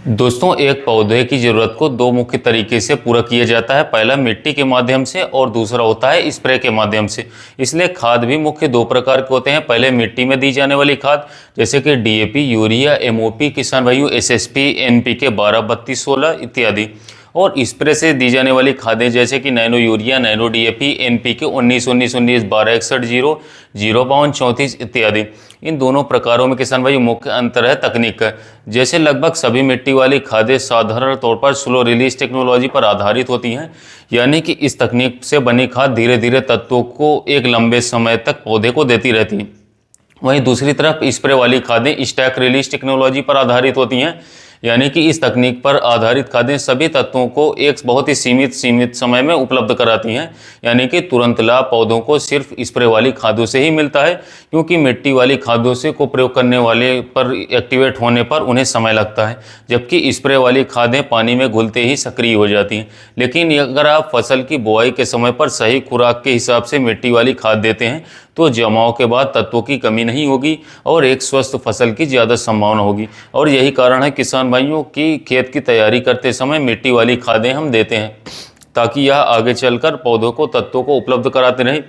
दोस्तों, एक पौधे की ज़रूरत को दो मुख्य तरीके से पूरा किया जाता है। पहला मिट्टी के माध्यम से और दूसरा होता है स्प्रे के माध्यम से। इसलिए खाद भी मुख्य दो प्रकार के होते हैं। पहले मिट्टी में दी जाने वाली खाद जैसे कि डीएपी, यूरिया, एमओपी, किसान भाइयों एसएसपी, एनपीके 12, 32, 16 इत्यादि। और स्प्रे से दी जाने वाली खादें जैसे कि nano urea, nano DAP, NPK 19, 19, 19, 12, 61, 0, 0, 34 इत्यादि। इन दोनों प्रकारों में किसान भाई मुख्य अंतर है तकनीक का। जैसे लगभग सभी मिट्टी वाली खादें साधारण तौर पर स्लो रिलीज टेक्नोलॉजी पर आधारित होती हैं, यानी कि इस तकनीक से बनी खाद धीरे धीरे तत्वों को एक लंबे समय तक पौधे को देती रहती है। वहीं दूसरी तरफ स्प्रे वाली खादें स्टैक रिलीज टेक्नोलॉजी पर आधारित होती हैं, यानी कि इस तकनीक पर आधारित खादें सभी तत्वों को एक बहुत ही सीमित समय में उपलब्ध कराती हैं। यानी कि तुरंत लाभ पौधों को सिर्फ स्प्रे वाली खादों से ही मिलता है, क्योंकि मिट्टी वाली खादों से को प्रयोग करने वाले पर एक्टिवेट होने पर उन्हें समय लगता है, जबकि स्प्रे वाली खादें पानी में घुलते ही सक्रिय हो जाती हैं। लेकिन अगर आप फसल की बुआई के समय पर सही खुराक के हिसाब से मिट्टी वाली खाद देते हैं तो जमाव के बाद तत्वों की कमी नहीं होगी और एक स्वस्थ फसल की ज़्यादा संभावना होगी। और यही कारण है किसान भाइयों की खेत की तैयारी करते समय मिट्टी वाली खादें हम देते हैं, ताकि यह आगे चलकर पौधों को तत्वों को उपलब्ध कराते रहे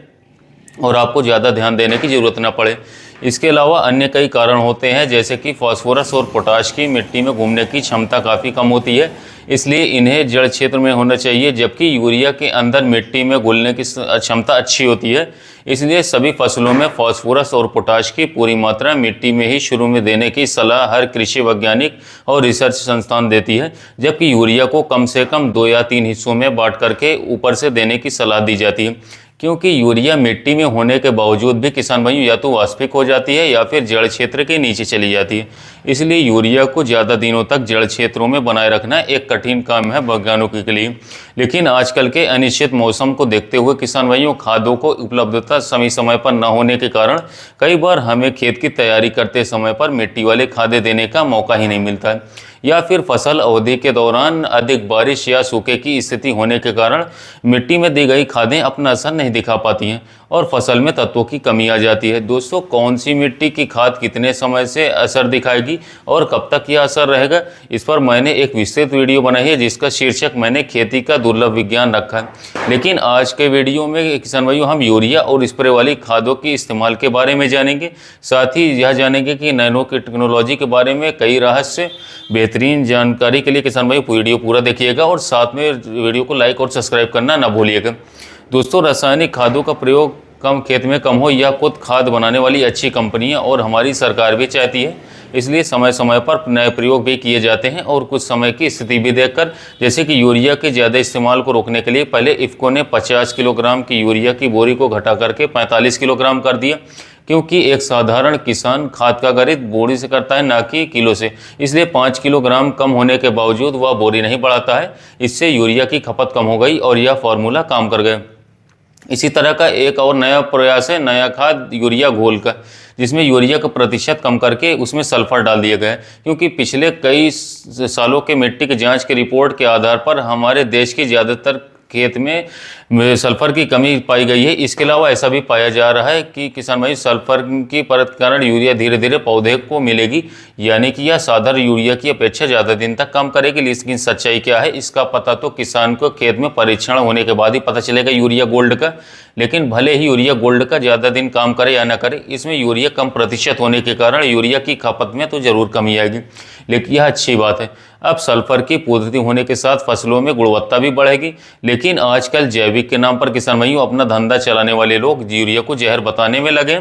और आपको ज़्यादा ध्यान देने की ज़रूरत न पड़े। इसके अलावा अन्य कई कारण होते हैं, जैसे कि फास्फोरस और पोटाश की मिट्टी में घूमने की क्षमता काफ़ी कम होती है, इसलिए इन्हें जड़ क्षेत्र में होना चाहिए, जबकि यूरिया के अंदर मिट्टी में घुलने की क्षमता अच्छी होती है। इसलिए सभी फसलों में फास्फोरस और पोटाश की पूरी मात्रा मिट्टी में ही शुरू में देने की सलाह हर कृषि वैज्ञानिक और रिसर्च संस्थान देती है, जबकि यूरिया को कम से कम 2 या 3 हिस्सों में बांट करके ऊपर से देने की सलाह दी जाती है, क्योंकि यूरिया मिट्टी में होने के बावजूद भी किसान भाइयों या तो वाष्पिक हो जाती है या फिर जड़ क्षेत्र के नीचे चली जाती है। इसलिए यूरिया को ज़्यादा दिनों तक जड़ क्षेत्रों में बनाए रखना एक कठिन काम है वैज्ञानिकों के लिए। लेकिन आजकल के अनिश्चित मौसम को देखते हुए किसान भाइयों खादों को उपलब्धता समय पर न होने के कारण कई बार हमें खेत की तैयारी करते समय पर मिट्टी वाले खादें देने का मौका ही नहीं मिलता है, या फिर फसल अवधि के दौरान अधिक बारिश या सूखे की स्थिति होने के कारण मिट्टी में दी गई खादें अपना असर नहीं दिखा पाती हैं और फसल में तत्वों की कमी आ जाती है। दोस्तों, कौन सी मिट्टी की खाद कितने समय से असर दिखाएगी और कब तक यह असर रहेगा, इस पर मैंने एक विस्तृत वीडियो बनाई है, जिसका शीर्षक मैंने खेती का दुर्लभ विज्ञान रखा है। लेकिन आज के वीडियो में किसान भाइयों हम यूरिया और स्प्रे वाली खादों के इस्तेमाल के बारे में जानेंगे। साथ ही यह जानेंगे कि नैनो की टेक्नोलॉजी के बारे में कई रहस्य। बेहतरीन जानकारी के लिए किसान भाई वीडियो पूरा देखिएगा और साथ में वीडियो को लाइक और सब्सक्राइब करना ना भूलिएगा। दोस्तों, रासायनिक खादों का प्रयोग कम खेत में कम हो, यह खुद खाद बनाने वाली अच्छी कंपनियां और हमारी सरकार भी चाहती है। इसलिए समय समय पर नए प्रयोग भी किए जाते हैं और कुछ समय की स्थिति भी देखकर, जैसे कि यूरिया के ज़्यादा इस्तेमाल को रोकने के लिए पहले इफ़को ने 50 किलोग्राम की यूरिया की बोरी को घटा करके 45 किलोग्राम कर दिया, क्योंकि एक साधारण किसान खाद का खरीद बोरी से करता है, ना कि किलो से। इसलिए 5 किलोग्राम कम होने के बावजूद वह बोरी नहीं बढ़ाता है। इससे यूरिया की खपत कम हो गई और यह फार्मूला काम कर गया। इसी तरह का एक और नया प्रयास है नया खाद यूरिया घोल का, जिसमें यूरिया का प्रतिशत कम करके उसमें सल्फर डाल दिया गया है, क्योंकि पिछले कई सालों के मिट्टी की जांच की रिपोर्ट के आधार पर हमारे देश के ज़्यादातर खेत में सल्फर की कमी पाई गई है। इसके अलावा ऐसा भी पाया जा रहा है कि किसान भाई सल्फर की परत के कारण यूरिया धीरे धीरे पौधे को मिलेगी, यानी कि यह साधारण यूरिया की अपेक्षा ज़्यादा दिन तक काम करेगी। लेकिन सच्चाई क्या है, इसका पता तो किसान को खेत में परीक्षण होने के बाद ही पता चलेगा यूरिया गोल्ड का। लेकिन भले ही यूरिया गोल्ड का ज़्यादा दिन काम करे या ना करे, इसमें यूरिया कम प्रतिशत होने के कारण यूरिया की खपत में तो ज़रूर कमी आएगी, लेकिन यह अच्छी बात है। अब सल्फर की पूर्ति होने के साथ फसलों में गुणवत्ता भी बढ़ेगी। लेकिन आजकल जैविक के नाम पर किसान भाइयों अपना धंधा चलाने वाले लोग यूरिया को जहर बताने में लगे।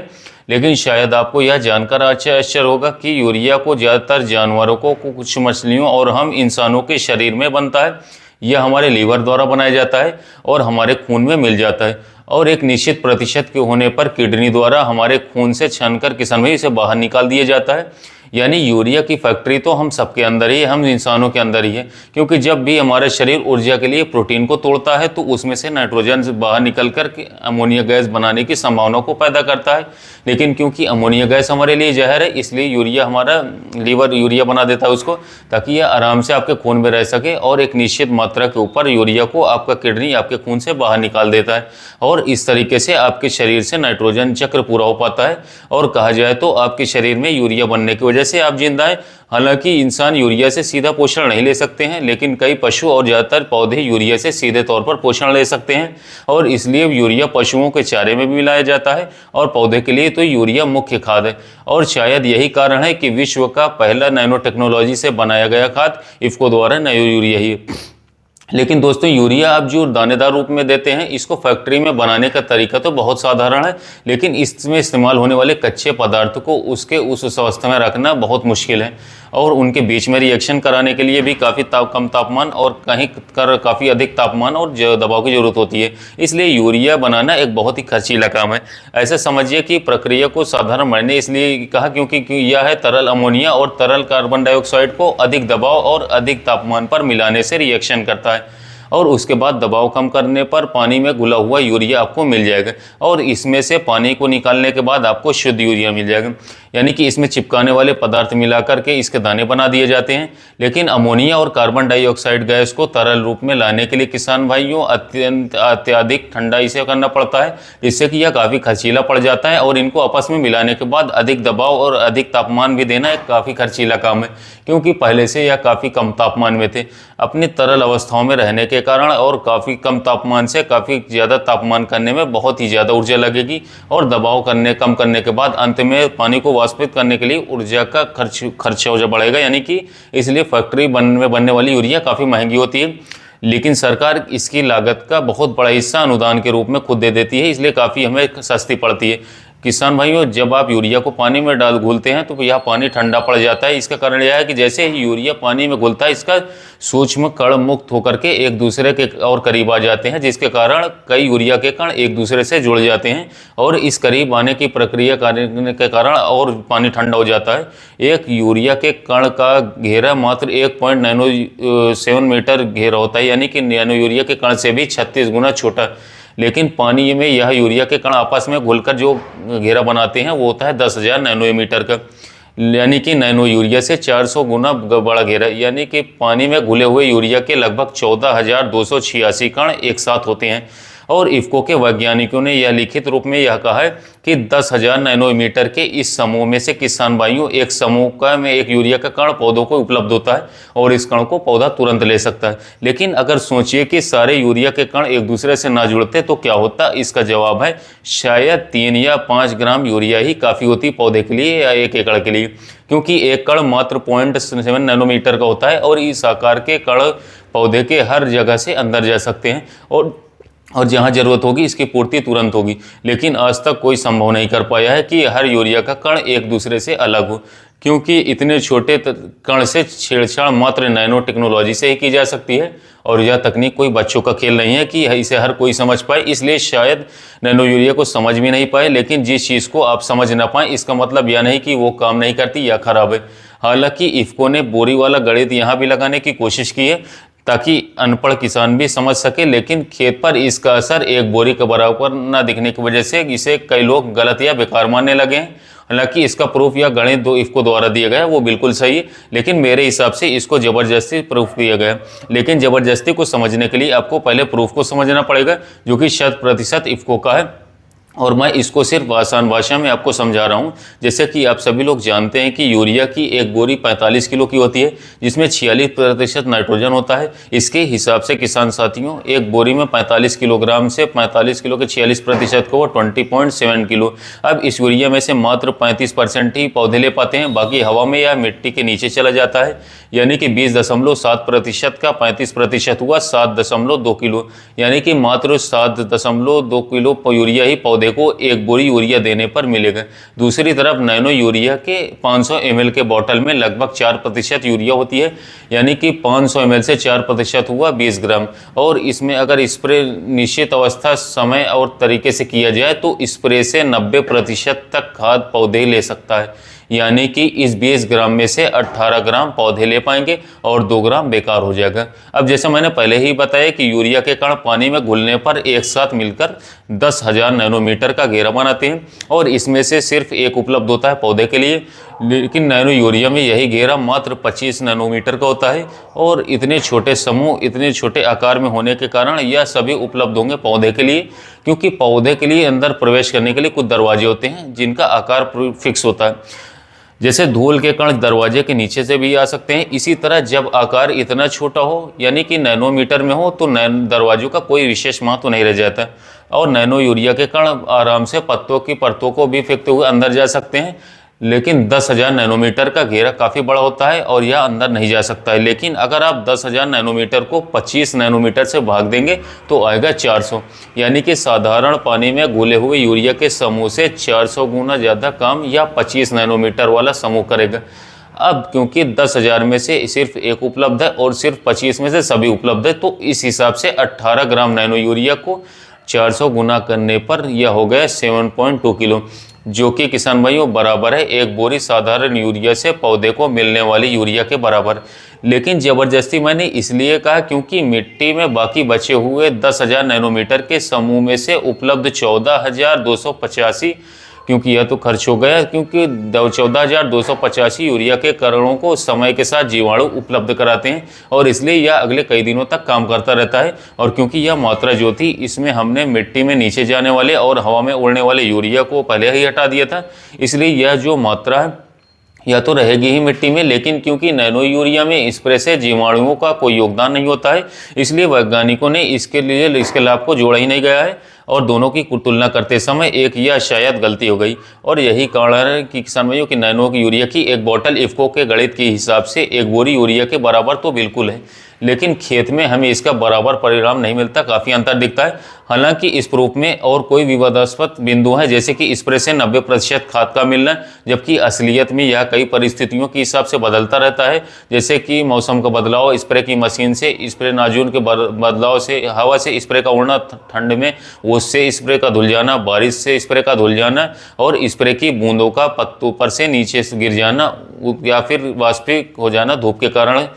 लेकिन शायद आपको यह जानकर आश्चर्य होगा कि यूरिया को ज़्यादातर जानवरों को, कुछ मछलियों और हम इंसानों के शरीर में बनता है। यह हमारे लीवर द्वारा बनाया जाता है और हमारे खून में मिल जाता है, और एक निश्चित प्रतिशत के होने पर किडनी द्वारा हमारे खून से छानकर किसान भाई इसे बाहर निकाल दिया जाता है। यानी यूरिया की फैक्ट्री तो हम सबके अंदर ही है, हम इंसानों के अंदर ही है, क्योंकि जब भी हमारा शरीर ऊर्जा के लिए प्रोटीन को तोड़ता है तो उसमें से नाइट्रोजन बाहर निकल कर अमोनिया गैस बनाने की संभावना को पैदा करता है। लेकिन क्योंकि अमोनिया गैस हमारे लिए जहर है, इसलिए यूरिया हमारा लीवर यूरिया बना देता है उसको, ताकि यह आराम से आपके खून में रह सके, और एक निश्चित मात्रा के ऊपर यूरिया को आपका किडनी आपके खून से बाहर निकाल देता है, और इस तरीके से आपके शरीर से नाइट्रोजन चक्र पूरा हो पाता है। और कहा जाए तो आपके शरीर में यूरिया बनने की वजह से आप जिंदा हैं, हालांकि इंसान यूरिया से सीधा पोषण नहीं ले सकते हैं, लेकिन कई पशु और ज़्यादातर पौधे यूरिया से सीधे तौर पर पोषण ले सकते हैं, और इसलिए यूरिया पशुओं के चारे में भी मिलाया जाता है और पौधे के लिए तो यूरिया मुख्य खाद है। और शायद यही कारण है कि विश्व का पहला नैनो टेक्नोलॉजी से बनाया गया खाद इफ्को द्वारा नैनो यूरिया ही है। लेकिन दोस्तों, यूरिया आप जो दानेदार रूप में देते हैं, इसको फैक्ट्री में बनाने का तरीका तो बहुत साधारण है, लेकिन इसमें इस्तेमाल होने वाले कच्चे पदार्थ को उसके उस अवस्था में रखना बहुत मुश्किल है, और उनके बीच में रिएक्शन कराने के लिए भी काफ़ी कम तापमान और कहीं कर काफ़ी अधिक तापमान और दबाव की ज़रूरत होती है। इसलिए यूरिया बनाना एक बहुत ही खर्चीला काम है। ऐसे समझिए कि प्रक्रिया को साधारण मैंने इसलिए कहा क्योंकि यह है तरल अमोनिया और तरल कार्बन डाइऑक्साइड को अधिक दबाव और अधिक तापमान पर मिलाने से रिएक्शन करता है, और उसके बाद दबाव कम करने पर पानी में घुला हुआ यूरिया आपको मिल जाएगा, और इसमें से पानी को निकालने के बाद आपको शुद्ध यूरिया मिल जाएगा। यानी कि इसमें चिपकाने वाले पदार्थ मिलाकर के इसके दाने बना दिए जाते हैं। लेकिन अमोनिया और कार्बन डाइऑक्साइड गैस को तरल रूप में लाने के लिए किसान भाइयों अत्यधिक ठंडा इसे करना पड़ता है, जिससे कि यह काफ़ी खर्चीला पड़ जाता है, और इनको आपस में मिलाने के बाद अधिक दबाव और अधिक तापमान भी देना एक काफ़ी खर्चीला काम है, क्योंकि पहले से यह काफ़ी कम तापमान में थे। अपनी तरल अवस्थाओं में रहने के कारण और काफ़ी कम तापमान से काफ़ी ज़्यादा तापमान करने में बहुत ही ज़्यादा ऊर्जा लगेगी, और दबाव कम करने के बाद अंत में पानी को वाष्पित करने के लिए ऊर्जा का खर्च हो बढ़ेगा। यानी कि इसलिए फैक्ट्री में बनने वाली यूरिया काफ़ी महंगी होती है, लेकिन सरकार इसकी लागत का बहुत बड़ा हिस्सा अनुदान के रूप में खुद दे देती है, इसलिए काफ़ी हमें सस्ती पड़ती है। किसान भाइयों, जब आप यूरिया को पानी में डाल घुलते हैं तो यह पानी ठंडा पड़ जाता है। इसका कारण यह है कि जैसे ही यूरिया पानी में घुलता है, इसका सूक्ष्म कण मुक्त होकर के एक दूसरे के और करीब आ जाते हैं, जिसके कारण कई यूरिया के कण एक दूसरे से जुड़ जाते हैं, और इस करीब आने की प्रक्रिया करने के कारण और पानी ठंडा हो जाता है। एक यूरिया के कण का घेरा मात्र 1.97 मीटर घेरा होता है, यानी कि नैनो यूरिया के कण से भी 36 गुना छोटा। लेकिन पानी में यह यूरिया के कण आपस में घुलकर जो घेरा बनाते हैं वो होता है 10,000 नैनोमीटर का, यानी कि नैनो यूरिया से 400 गुना बड़ा घेरा। यानी कि पानी में घुले हुए यूरिया के लगभग 14,286 कण एक साथ होते हैं। और इफ्को के वैज्ञानिकों ने यह लिखित रूप में यह कहा है कि 10,000 नैनोमीटर के इस समूह में से किसान भाइयों एक समूह का में एक यूरिया का कण पौधों को उपलब्ध होता है, और इस कण को पौधा तुरंत ले सकता है। लेकिन अगर सोचिए कि सारे यूरिया के कण एक दूसरे से ना जुड़ते तो क्या होता? इसका जवाब है शायद 3 या 5 ग्राम यूरिया ही काफ़ी होती पौधे के लिए या 1 एकड़ के लिए, क्योंकि एक कण मात्र 0.7 नैनोमीटर का होता है, और इस आकार के कण पौधे के हर जगह से अंदर जा सकते हैं, और जहाँ जरूरत होगी इसकी पूर्ति तुरंत होगी। लेकिन आज तक कोई संभव नहीं कर पाया है कि हर यूरिया का कण एक दूसरे से अलग हो, क्योंकि इतने छोटे कण से छेड़छाड़ मात्र नैनो टेक्नोलॉजी से ही की जा सकती है, और यह तकनीक कोई बच्चों का खेल नहीं है कि इसे हर कोई समझ पाए। इसलिए शायद नैनो यूरिया को समझ भी नहीं पाए। लेकिन जिस चीज़ को आप समझ ना पाए, इसका मतलब यह नहीं कि वो काम नहीं करती या खराब है। हालांकि इफ्को ने बोरी वाला गणित यहाँ भी लगाने की कोशिश की है, ताकि अनपढ़ किसान भी समझ सके, लेकिन खेत पर इसका असर एक बोरी के बराबर न दिखने की वजह से इसे कई लोग गलत या बेकार मानने लगे हैं। हालांकि इसका प्रूफ या गणित दो इफ्को द्वारा दिया गया है वो बिल्कुल सही है, लेकिन मेरे हिसाब से इसको ज़बरदस्ती प्रूफ दिया गया है। लेकिन ज़बरदस्ती को समझने के लिए आपको पहले प्रूफ को समझना पड़ेगा, जो कि 100% इफ्को का है, और मैं इसको सिर्फ आसान भाषा में आपको समझा रहा हूँ। जैसे कि आप सभी लोग जानते हैं कि यूरिया की एक बोरी 45 किलो की होती है, जिसमें 46% नाइट्रोजन होता है। इसके हिसाब से किसान साथियों, एक बोरी में 45 किलोग्राम से 45 किलो के 46% को 20.7 किलो। अब इस यूरिया में से मात्र 35% ही पौधे ले पाते हैं, बाकी हवा में या मिट्टी के नीचे चला जाता है। यानी कि 20.7% का 35% हुआ 7.2 किलो, यानी कि मात्र 7.2 किलो यूरिया ही पौधे को एक बोरी यूरिया देने पर मिलेगा। दूसरी तरफ नैनो यूरिया के 500 ml के बोतल में लगभग 4% यूरिया होती है, यानी कि 500 ml से 4% हुआ 20 ग्राम। और इसमें अगर स्प्रे निश्चित अवस्था, समय और तरीके से किया जाए तो स्प्रे से 90% तक खाद पौधे ले सकता है। यानी कि इस 20 ग्राम में से 18 ग्राम पौधे ले पाएंगे और 2 ग्राम बेकार हो जाएगा। अब जैसे मैंने पहले ही बताया कि यूरिया के कण पानी में घुलने पर एक साथ मिलकर 10,000 नैनोमीटर का घेरा बनाते हैं, और इसमें से सिर्फ एक उपलब्ध होता है पौधे के लिए। लेकिन नैनो यूरिया में यही घेरा मात्र 25 नैनोमीटर का होता है, और इतने छोटे समूह, इतने छोटे आकार में होने के कारण यह सभी उपलब्ध होंगे पौधे के लिए, क्योंकि पौधे के लिए अंदर प्रवेश करने के लिए कुछ दरवाजे होते हैं जिनका आकार फिक्स होता है। जैसे धूल के कण दरवाजे के नीचे से भी आ सकते हैं, इसी तरह जब आकार इतना छोटा हो यानी कि नैनोमीटर में हो तो दरवाजों का कोई विशेष महत्व नहीं रह जाता और नैनो यूरिया के कण आराम से पत्तों की परतों को भी फेंकते हुए अंदर जा सकते हैं। लेकिन 10,000 नैनोमीटर का घेरा काफ़ी बड़ा होता है और यह अंदर नहीं जा सकता है। लेकिन अगर आप 10,000 नैनोमीटर को 25 नैनोमीटर से भाग देंगे तो आएगा 400, यानी कि साधारण पानी में घुले हुए यूरिया के समूह से 400 गुना ज़्यादा काम या 25 नैनोमीटर वाला समूह करेगा। अब क्योंकि 10,000 में से सिर्फ एक उपलब्ध है और सिर्फ 25 में से सभी उपलब्ध है, तो इस हिसाब से 18 ग्राम नैनो यूरिया को 400 गुना करने पर यह हो गया 7.2 किलो, जो कि किसान भाइयों बराबर है एक बोरी साधारण यूरिया से पौधे को मिलने वाली यूरिया के बराबर। लेकिन ज़बरदस्ती मैंने इसलिए कहा क्योंकि मिट्टी में बाकी बचे हुए 10,000 नैनोमीटर के समूह में से उपलब्ध 14,285, क्योंकि यह तो खर्च हो गया, क्योंकि 14,285 यूरिया के कणों को समय के साथ जीवाणु उपलब्ध कराते हैं और इसलिए यह अगले कई दिनों तक काम करता रहता है। और क्योंकि यह मात्रा जो थी इसमें हमने मिट्टी में नीचे जाने वाले और हवा में उड़ने वाले यूरिया को पहले ही हटा दिया था, इसलिए यह जो मात्रा है यह तो रहेगी ही मिट्टी में। लेकिन क्योंकि नैनो यूरिया में स्प्रे से जीवाणुओं का कोई योगदान नहीं होता है, इसलिए वैज्ञानिकों ने इसके लिए इसके लाभ को जोड़ा ही नहीं गया है और दोनों की तुलना करते समय एक या शायद गलती हो गई। और यही कारण है कि किसान भाइयों की नैनो यूरिया की एक बोतल इफ्को के गणित के हिसाब से एक बोरी यूरिया के बराबर तो बिल्कुल है, लेकिन खेत में हमें इसका बराबर परिणाम नहीं मिलता, काफ़ी अंतर दिखता है। हालांकि इस प्रूफ में और कोई विवादास्पद बिंदु है, जैसे कि स्प्रे से 90% खाद का मिलना, जबकि असलियत में यह कई परिस्थितियों के हिसाब से बदलता रहता है, जैसे कि मौसम का बदलाव, स्प्रे की मशीन से स्प्रे नाजून के बदलाव से, हवा से स्प्रे का उड़ना ठंड में, उससे स्प्रे का धुल जाना, बारिश से स्प्रे का धुल जाना और स्प्रे की बूंदों का पत्तों पर से नीचे से गिर जाना या फिर वाष्पिक हो जाना धूप के कारण।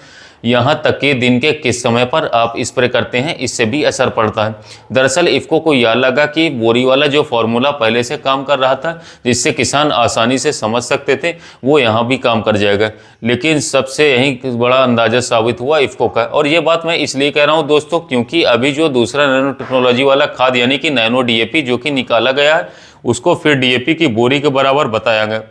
यहाँ तक कि दिन के किस समय पर आप स्प्रे करते हैं इससे भी असर पड़ता है। दरअसल इफ्को को यह लगा कि बोरी वाला जो फॉर्मूला पहले से काम कर रहा था, जिससे किसान आसानी से समझ सकते थे, वो यहाँ भी काम कर जाएगा। लेकिन सबसे यही बड़ा अंदाजा साबित हुआ इफ्को का। और ये बात मैं इसलिए कह रहा हूँ दोस्तों, क्योंकि अभी जो दूसरा नैनो टेक्नोलॉजी वाला खाद यानी कि नैनो DAP जो कि निकाला गया है, उसको फिर DAP की बोरी के बराबर बताया गया।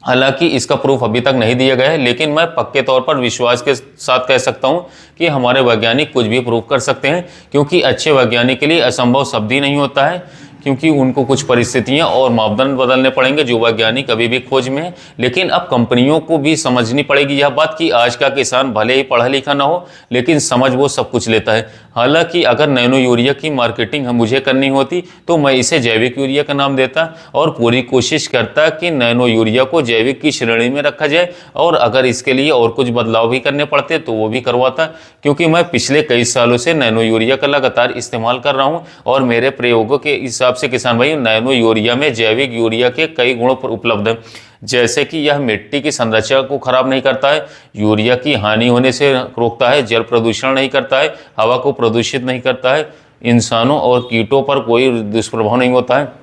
हालांकि इसका प्रूफ अभी तक नहीं दिया गया है, लेकिन मैं पक्के तौर पर विश्वास के साथ कह सकता हूं कि हमारे वैज्ञानिक कुछ भी प्रूफ कर सकते हैं, क्योंकि अच्छे वैज्ञानिक के लिए असंभव शब्द ही नहीं होता है, क्योंकि उनको कुछ परिस्थितियां और मापदंड बदलने पड़ेंगे जो वैज्ञानिक अभी भी खोज में है। लेकिन अब कंपनियों को भी समझनी पड़ेगी यह बात कि आज का किसान भले ही पढ़ा लिखा ना हो, लेकिन समझ वो सब कुछ लेता है। हालांकि अगर नैनो यूरिया की मार्केटिंग मुझे करनी होती तो मैं इसे जैविक यूरिया का नाम देता और पूरी कोशिश करता कि नैनो यूरिया को जैविक की श्रेणी में रखा जाए, और अगर इसके लिए और कुछ बदलाव भी करने पड़ते तो वो भी करवाता, क्योंकि मैं पिछले कई सालों से नैनो यूरिया का लगातार इस्तेमाल कर रहा हूँ और मेरे प्रयोगों के हिसाब से किसान भाई नैनो यूरिया में जैविक यूरिया के कई गुण उपलब्ध हैं, जैसे कि यह मिट्टी की संरचना को खराब नहीं करता है, यूरिया की हानि होने से रोकता है, जल प्रदूषण नहीं करता है, हवा को प्रदूषित नहीं करता है, इंसानों और कीटों पर कोई दुष्प्रभाव नहीं होता है।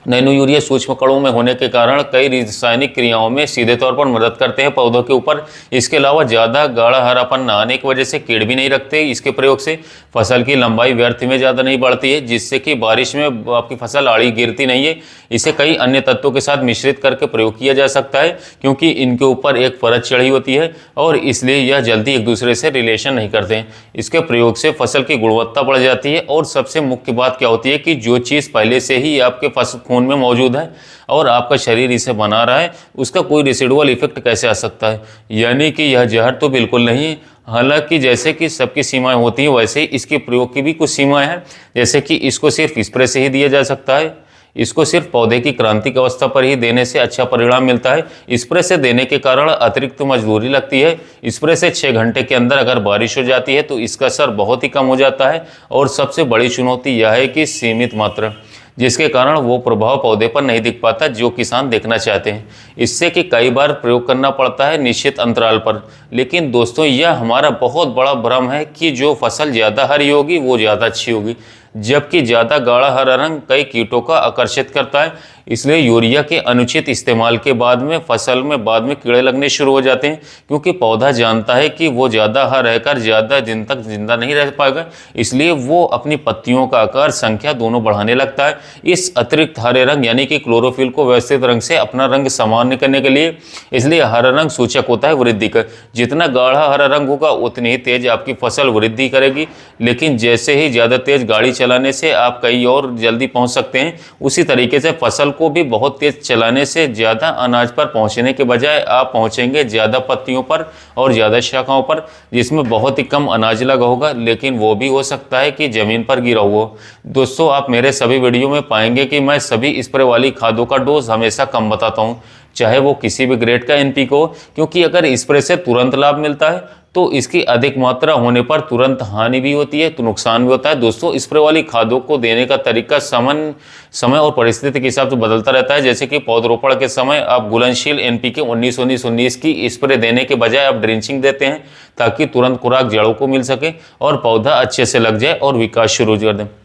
नैनो यूरिया सूक्ष्म कणों में होने के कारण कई रासायनिक क्रियाओं में सीधे तौर पर मदद करते हैं पौधों के ऊपर। इसके अलावा ज़्यादा गाढ़ा हरापन न आने की वजह से कीड़ भी नहीं रखते। इसके प्रयोग से फसल की लंबाई व्यर्थ में ज़्यादा नहीं बढ़ती है, जिससे कि बारिश में आपकी फसल आड़ी गिरती नहीं है। इसे कई अन्य तत्वों के साथ मिश्रित करके प्रयोग किया जा सकता है, क्योंकि इनके ऊपर एक परत चढ़ी होती है और इसलिए यह जल्दी एक दूसरे से रिलेशन नहीं करते हैं। इसके प्रयोग से फसल की गुणवत्ता बढ़ जाती है। और सबसे मुख्य बात क्या होती है कि जो चीज़ पहले से ही आपके फसल खून में मौजूद है और आपका शरीर इसे बना रहा है, उसका कोई रेसिडुअल इफेक्ट कैसे आ सकता है? यानी कि यह जहर तो बिल्कुल नहीं है। हालांकि जैसे कि सबकी सीमाएं होती हैं, वैसे ही इसके प्रयोग की भी कुछ सीमाएं हैं, जैसे कि इसको सिर्फ स्प्रे से ही दिया जा सकता है, इसको सिर्फ पौधे की क्रांतिक अवस्था पर ही देने से अच्छा परिणाम मिलता है। स्प्रे से देने के कारण अतिरिक्त मजदूरी लगती है। स्प्रे से 6 घंटे के अंदर अगर बारिश हो जाती है तो इसका असर बहुत ही कम हो जाता है। और सबसे बड़ी चुनौती यह है कि सीमित मात्रा, जिसके कारण वो प्रभाव पौधे पर नहीं दिख पाता जो किसान देखना चाहते हैं। इससे कि कई बार प्रयोग करना पड़ता है निश्चित अंतराल पर। लेकिन दोस्तों, यह हमारा बहुत बड़ा भ्रम है कि जो फसल ज़्यादा हरी होगी वो ज़्यादा अच्छी होगी, जबकि ज़्यादा गाढ़ा हरा रंग कई कीटों का आकर्षित करता है। इसलिए यूरिया के अनुचित इस्तेमाल के बाद में फसल में बाद में कीड़े लगने शुरू हो जाते हैं, क्योंकि पौधा जानता है कि वो ज़्यादा रहकर ज़्यादा दिन तक जिंदा नहीं रह पाएगा, इसलिए वो अपनी पत्तियों का आकार, संख्या दोनों बढ़ाने लगता है। इस अतिरिक्त हरे रंग यानी कि क्लोरोफिल को व्यवस्थित रंग से अपना रंग सामान्य करने के लिए, इसलिए हरा रंग सूचक होता है वृद्धि का। जितना गाढ़ा हरा रंग होगा उतनी ही तेज आपकी फसल वृद्धि करेगी, लेकिन जैसे ही ज़्यादा तेज गाड़ी चलाने से आप कहीं और जल्दी पहुंच सकते हैं, उसी तरीके से फसल को भी बहुत तेज चलाने से ज़्यादा अनाज पर पहुंचने के बजाय आप पहुंचेंगे ज़्यादा पत्तियों पर और ज़्यादा शाखाओं पर, जिसमें बहुत ही कम अनाज लगा होगा, लेकिन वो भी हो सकता है कि ज़मीन पर गिरा हुआ हो। दोस्तों, आप मेरे सभी वीडियो में पाएंगे कि मैं सभी स्प्रे वाली खादों का डोज हमेशा कम बताता हूँ, चाहे वो किसी भी ग्रेड का NPK हो, क्योंकि अगर स्प्रे से तुरंत लाभ मिलता है तो इसकी अधिक मात्रा होने पर तुरंत हानि भी होती है, तो नुकसान भी होता है। दोस्तों, स्प्रे वाली खादों को देने का तरीका समय और परिस्थिति के हिसाब से बदलता रहता है। जैसे कि पौधरोपण के समय आप घुलनशील NPK 19-19-19 की स्प्रे देने के बजाय आप ड्रिंचिंग देते हैं, ताकि तुरंत खुराक जड़ों को मिल सके और पौधा अच्छे से लग जाए और विकास शुरू कर दे।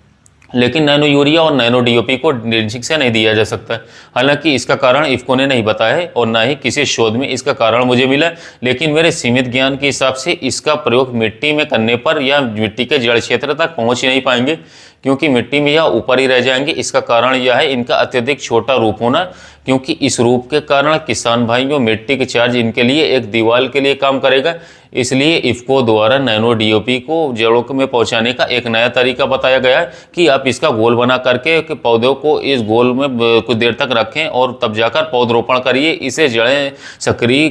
लेकिन नैनो यूरिया और नैनो DAP को ड्रिंचिंग से नहीं दिया जा सकता है। हालांकि इसका कारण इफ़को ने नहीं बताया है और ना ही किसी शोध में इसका कारण मुझे मिला, लेकिन मेरे सीमित ज्ञान के हिसाब से इसका प्रयोग मिट्टी में करने पर या मिट्टी के जड़ क्षेत्र तक पहुंच ही नहीं पाएंगे, क्योंकि मिट्टी में यह ऊपर ही रह जाएंगे। इसका कारण यह है इनका अत्यधिक छोटा रूप होना, क्योंकि इस रूप के कारण किसान भाइयों मिट्टी के चार्ज इनके लिए एक दीवार के लिए काम करेगा। इसलिए इफ़को द्वारा नैनो DAP को जड़ों में पहुंचाने का एक नया तरीका बताया गया है कि आप इसका घोल बना करके पौधों को इस घोल में कुछ देर तक रखें और तब जाकर पौधरोपण करिए। इससे जड़ें सक्रिय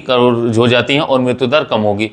हो जाती हैं और मृत्यु दर कम होगी।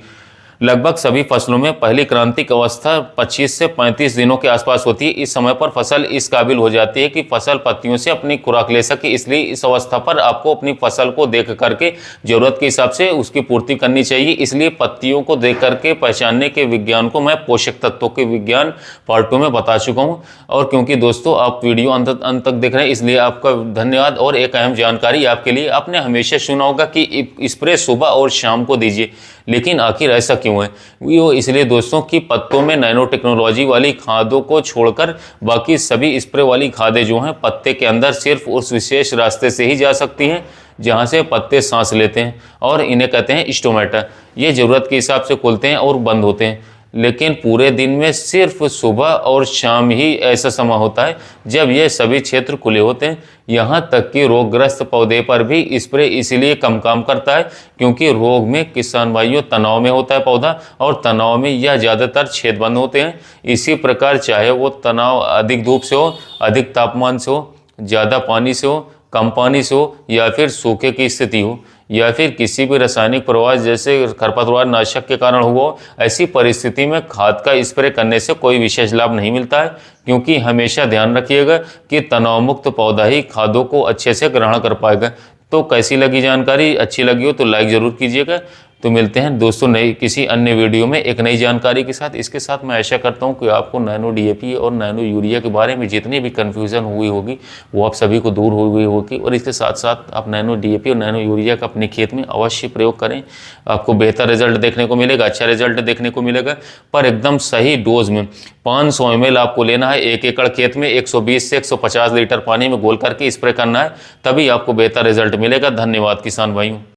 लगभग सभी फसलों में पहली क्रांतिक अवस्था 25 से 35 दिनों के आसपास होती है। इस समय पर फसल इस काबिल हो जाती है कि फसल पत्तियों से अपनी खुराक ले सके, इसलिए इस अवस्था पर आपको अपनी फसल को देख करके जरूरत के हिसाब से उसकी पूर्ति करनी चाहिए। इसलिए पत्तियों को देख करके पहचानने के विज्ञान को मैं पोषक तत्वों के विज्ञान पार्ट 2 में बता चुका हूँ। और क्योंकि दोस्तों आप वीडियो अंत तक देख रहे हैं, इसलिए आपका धन्यवाद। और एक अहम जानकारी आपके लिए, आपने हमेशा सुना होगा कि स्प्रे सुबह और शाम को दीजिए, लेकिन आखिर ऐसा क्यों है? वो इसलिए दोस्तों कि पत्तों में नैनो टेक्नोलॉजी वाली खादों को छोड़कर बाकी सभी स्प्रे वाली खादें जो हैं पत्ते के अंदर सिर्फ उस विशेष रास्ते से ही जा सकती हैं जहां से पत्ते सांस लेते हैं, और इन्हें कहते हैं स्टोमेटा। ये ज़रूरत के हिसाब से खुलते हैं और बंद होते हैं, लेकिन पूरे दिन में सिर्फ सुबह और शाम ही ऐसा समय होता है जब ये सभी क्षेत्र खुले होते हैं। यहाँ तक कि रोगग्रस्त पौधे पर भी स्प्रे इसलिए कम काम करता है क्योंकि रोग में किसान भाइयों तनाव में होता है पौधा, और तनाव में यह ज़्यादातर छेद बंद होते हैं। इसी प्रकार चाहे वो तनाव अधिक धूप से हो, अधिक तापमान से हो, ज़्यादा पानी से हो, कम पानी से हो, या फिर सूखे की स्थिति हो, या फिर किसी भी रासायनिक प्रवाह जैसे खरपतवार नाशक के कारण हुआ, ऐसी परिस्थिति में खाद का स्प्रे करने से कोई विशेष लाभ नहीं मिलता है। क्योंकि हमेशा ध्यान रखिएगा कि तनाव मुक्त पौधा ही खादों को अच्छे से ग्रहण कर पाएगा। तो कैसी लगी जानकारी? अच्छी लगी हो तो लाइक ज़रूर कीजिएगा। तो मिलते हैं दोस्तों नई किसी अन्य वीडियो में एक नई जानकारी के साथ। इसके साथ मैं आशा करता हूं कि आपको नैनो DAP और नैनो यूरिया के बारे में जितनी भी कन्फ्यूज़न हुई होगी वो आप सभी को दूर हुई होगी, और इसके साथ साथ आप नैनो DAP और नैनो यूरिया का अपने खेत में अवश्य प्रयोग करें। आपको बेहतर रिजल्ट देखने को मिलेगा, अच्छा रिजल्ट देखने को मिलेगा, पर एकदम सही डोज में। 500 ml आपको लेना है 1 एकड़ खेत में, 120 से 150 लीटर पानी में घोल करके स्प्रे करना है, तभी आपको बेहतर रिजल्ट मिलेगा। धन्यवाद किसान भाइयों।